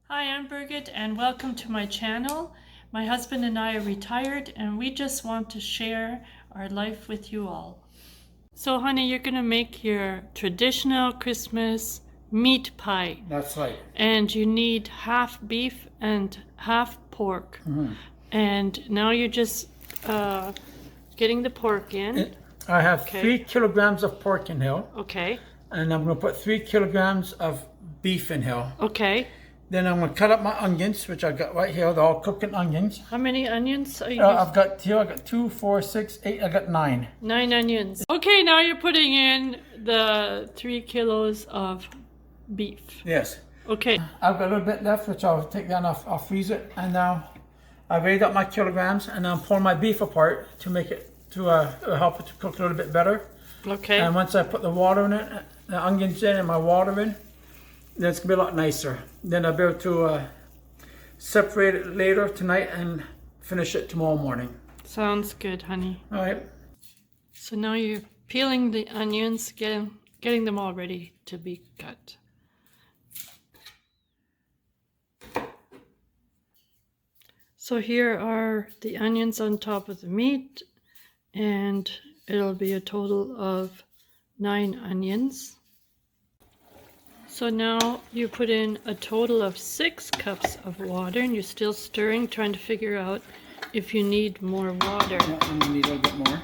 Hi, I'm Birgit and welcome to my channel. My husband and I are retired and we just want to share our life with you all. So honey, you're gonna make your traditional Christmas meat pie. That's right. And you need half beef and half pork. And now you're just getting the pork in. I have 3 kilograms of pork in here. Okay. And I'm going to put 3 kilograms of beef in here. Okay. Then I'm going to cut up my onions, which I've got right here. They're all cooking onions. How many onions are you I've got 2, 4, 6, 8. I got 9. 9 onions. Okay, now you're putting in the 3 kilos of beef. Yes. Okay. I've got a little bit left, which I'll take down. I'll freeze it. And now I weighed up my kilograms, and I'm pouring my beef apart to make it to help it to cook a little bit better. Okay. And once I put the water in it, the onions in, and my water in, then it's gonna be a lot nicer. Then I'll be able to separate it later tonight and finish it tomorrow morning. Sounds good, honey. All right. So now you're peeling the onions, getting them all ready to be cut. So here are the onions on top of the meat, and it'll be a total of 9 onions. So now you put in a total of 6 cups of water, and you're still stirring, trying to figure out if you need more water. Yeah, I'm gonna need a little bit more.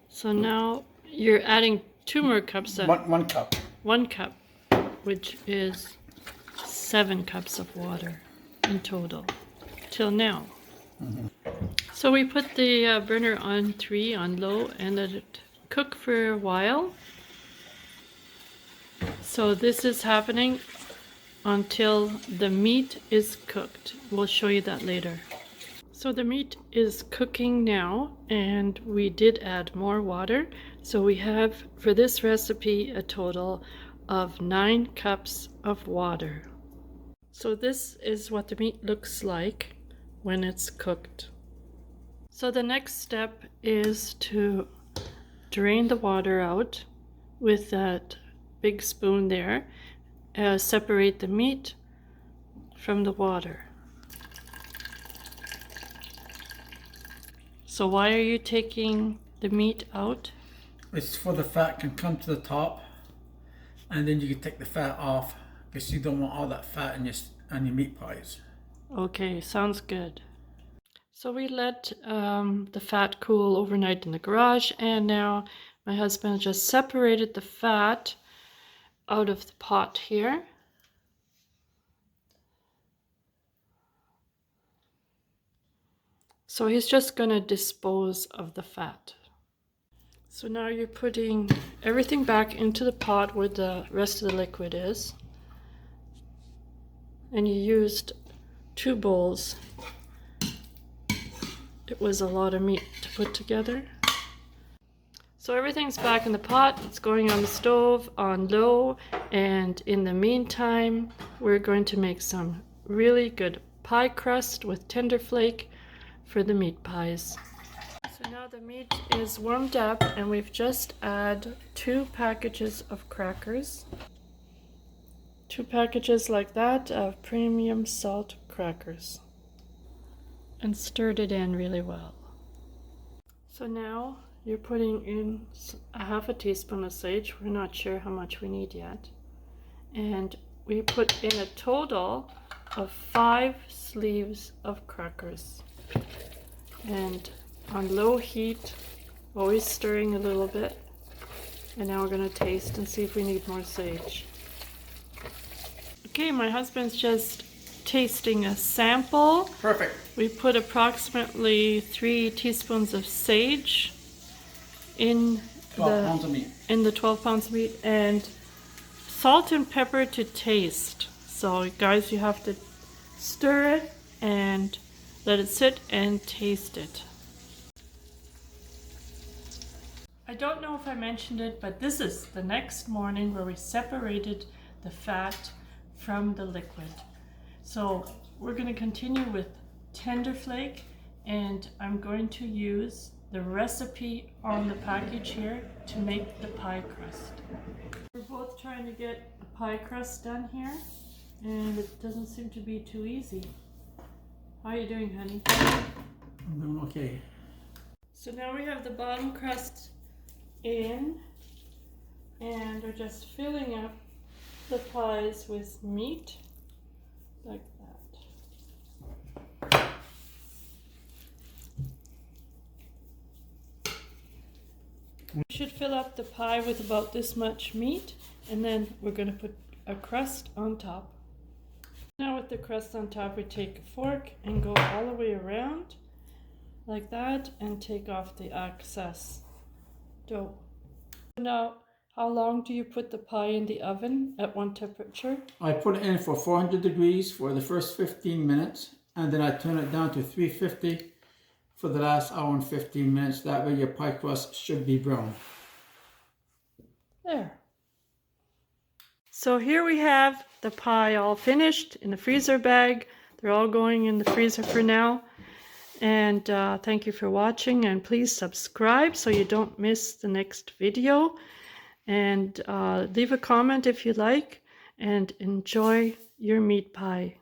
So now you're adding 2 more cups of 1 cup. 1 cup, which is 7 cups of water in total till now. So we put the burner on 3 on low and let it cook for a while. So this is happening until the meat is cooked. We'll show you that later. So the meat is cooking now, and we did add more water. So we have, for this recipe, a total of 9 cups of water. So this is what the meat looks like when it's cooked. So the next step is to drain the water out with that big spoon there. Separate the meat from the water. So why are you taking the meat out? It's for the fat can come to the top, and then you can take the fat off, because you don't want all that fat in your meat pies. Okay, sounds good. So we let the fat cool overnight in the garage, and now my husband just separated the fat out of the pot here. So he's just going to dispose of the fat. So now you're putting everything back into the pot where the rest of the liquid is. And you used 2 bowls. It was a lot of meat to put together. So everything's back in the pot. It's going on the stove on low, and in the meantime we're going to make some really good pie crust with tender flake for the meat pies. So now the meat is warmed up, and we've just added 2 packages of crackers. 2 packages like that of premium salt crackers, and stirred it in really well. So now you're putting in a half a teaspoon of sage. We're not sure how much we need yet. And we put in a total of 5 sleeves of crackers. And on low heat, always stirring a little bit. And now we're going to taste and see if we need more sage. Okay, my husband's just tasting a sample. Perfect. We put approximately 3 teaspoons of sage in 12 pounds of meat. In the 12 pounds of meat, and salt and pepper to taste. So guys, you have to stir it and let it sit and taste it. I don't know if I mentioned it, but this is the next morning where we separated the fat from the liquid. So we're going to continue with tender flake, and I'm going to use the recipe on the package here to make the pie crust. We're both trying to get a pie crust done here, and it doesn't seem to be too easy. How are you doing, honey? I'm doing okay. So now we have the bottom crust in, and we're just filling up the pies with meat, like that. We should fill up the pie with about this much meat, and then we're going to put a crust on top. Now with the crust on top, we take a fork and go all the way around like that and take off the excess dough. Now, how long do you put the pie in the oven at one temperature? I put it in for 400 degrees for the first 15 minutes, and then I turn it down to 350 for the last hour and 15 minutes. That way your pie crust should be brown. There. So here we have the pie all finished in the freezer bag. They're all going in the freezer for now. And thank you for watching, and please subscribe so you don't miss the next video. And leave a comment if you like, and enjoy your meat pie.